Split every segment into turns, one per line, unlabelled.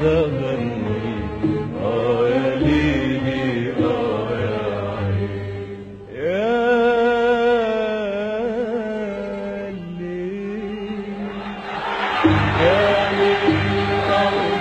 تغني يا ليلي يا عين يا ليل يا ليل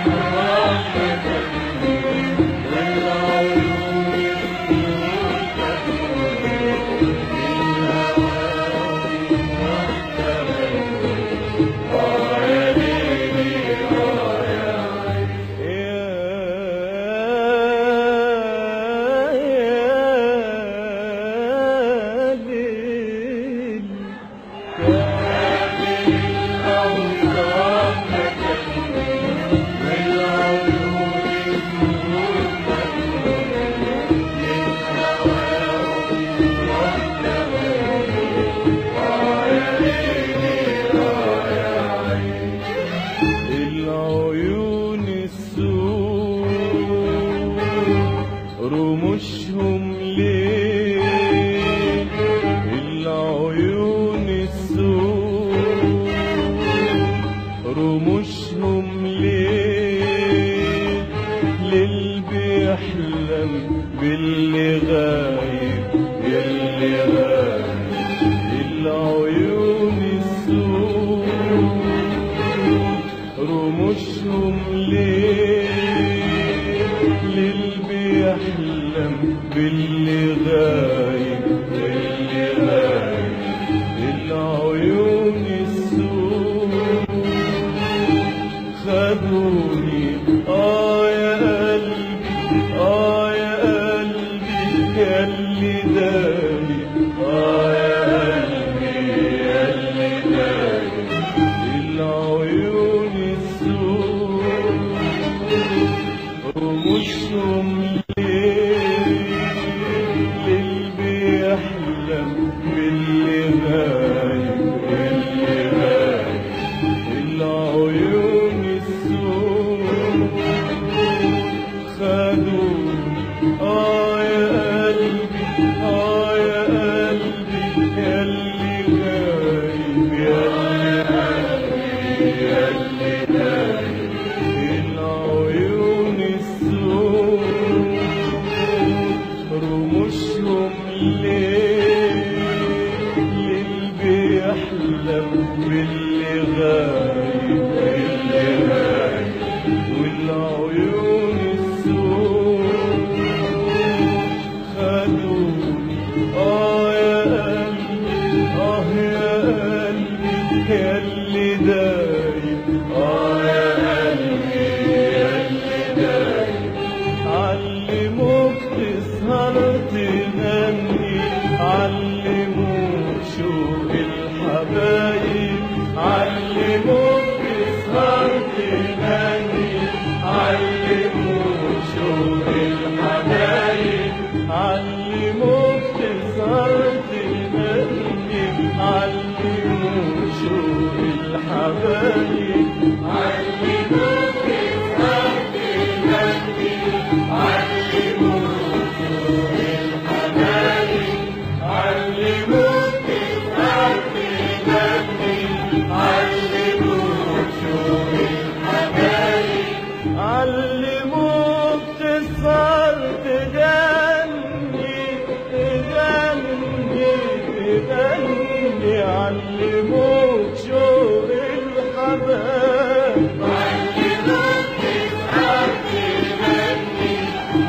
رموشهم ليه العيون السود رموشهم ليه للي بيحلم باللي غايب اللي غايب العيون السود رموشهم ليه يحلم باللي غايب اللي غايب العيون السود خدوني يا قلبي يا قلبي ياللي داري يا قلبي ياللي داري العيون السود رموشهم باللي غايب اللي غايب العيون السود خدوني يا قلبي يا قلبي ياللي غايب ياللي غايب ياللي غايب العيون السود رموشهم ليه يحلم باللي غايب اللي غايب والعيون السود خدوني يا قلبي يا قلبي ياللي دايب يا قلبي ياللي دايب علموك تسهر تغني علموك شوق الحبايب علموك تسهر تغني علموك شوق الحبايب علموك تسهر تغني علموك شوق الحبايب علموك تسهر تغني علموك شوق الحبايب علموك تسهر تغني علموك شوق الحبايب علموك تسهر تغني تغني علموك شوق الحبايب علموك تسهر تغني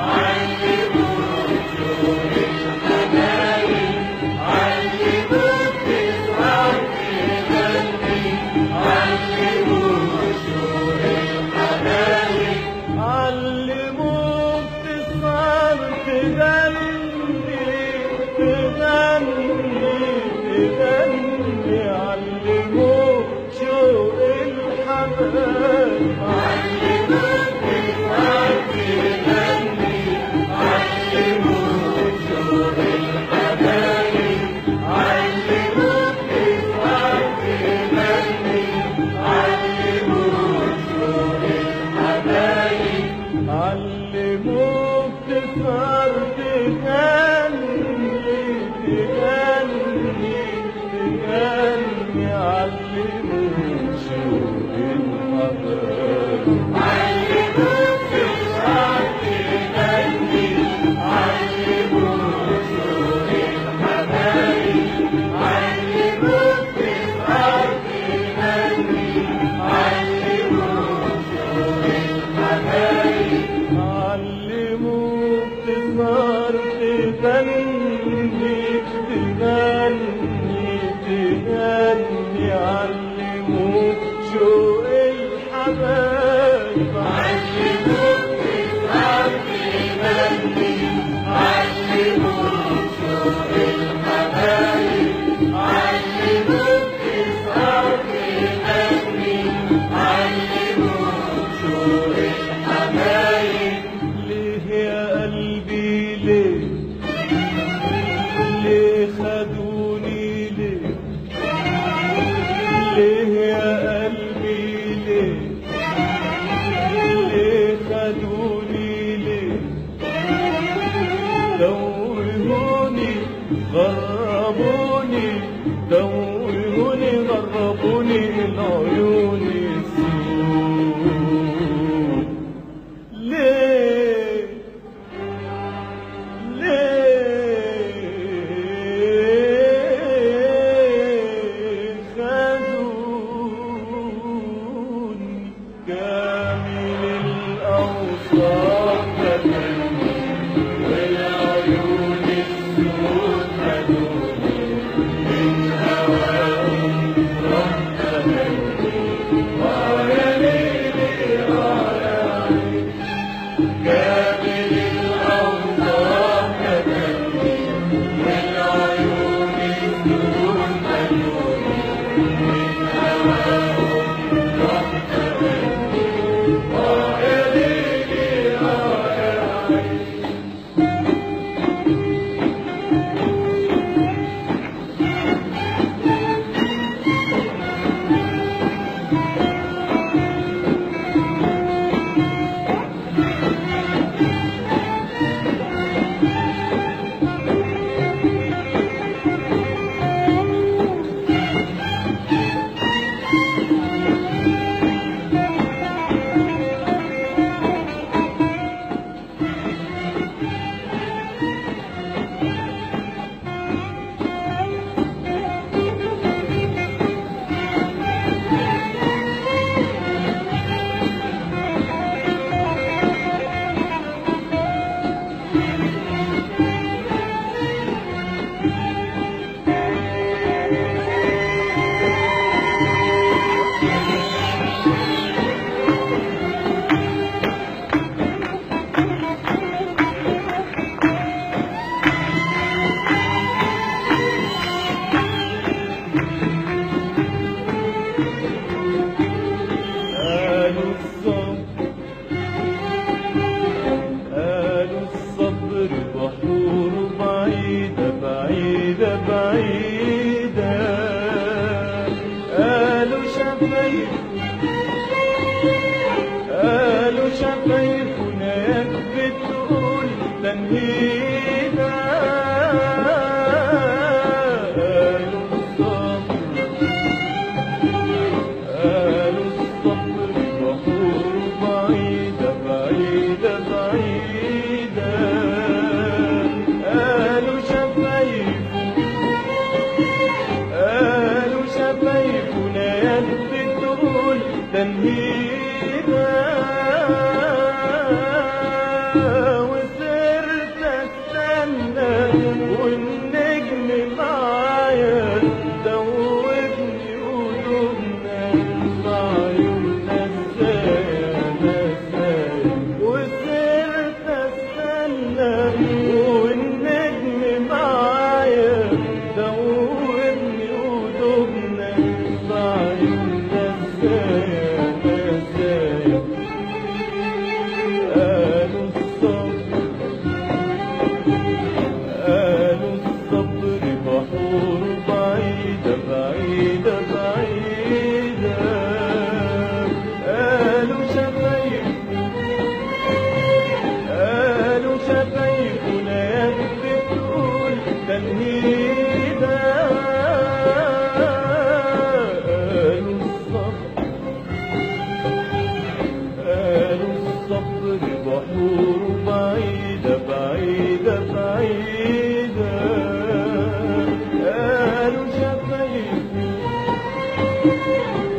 علموك شوق الحبايب علموك تسهر تغني علموك شوق الحبايب علموك تسهر تغني تغني علموك شوق الحبايب علموك تسهر تغني علموك شوق الحبايب علموك تسهر تغني علموك شوق الحبايب علموك تسهر تغني علموك شوق الحبايب غربوني العيون السود. ليه خدوني كامل الأوصاف خدوني والعيون السود خدوني من هواهم رحت مني ويا ليلي كامل الأوصاف خدوني والعيون السود خدوني من هواهم رحت مني ويا ليلي قالوا الصبر بحور بعيدة بعيدة بعيدة. قالوا شفايفنا يكفي تقول تنهيدة. قالوا الصبر بحور بعيدة بعيدة بعيدة. قالوا شفايفنا يكفي تقول تنهيدة. وصرت استنى والنجم معايا دوبني قلوبنا بعيوننا ازاي ازاي. وصرت استنى والنجم معايا دوبني قلوبنا بعيوننا ازاي ازاي. قالوا الصبر بحور بعيدة بعيدة بعيدة. قالوا شفايفنا يكفي تقول تنهيدة. قالوا الصبر بحور بعيدة بعيدة بعيدة.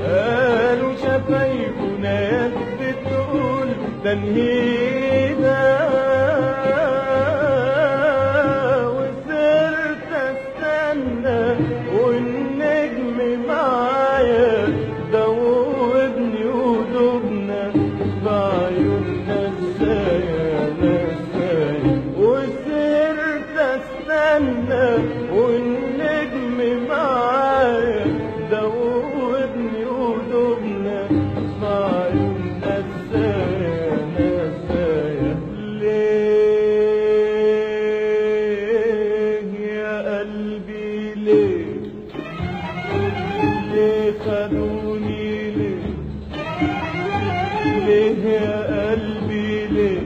قالوا شفايفنا يكفي تقول تنهيدة. وصرت استنى والنجم معايا دوبني ودوبنا ليه يا قلبي ليه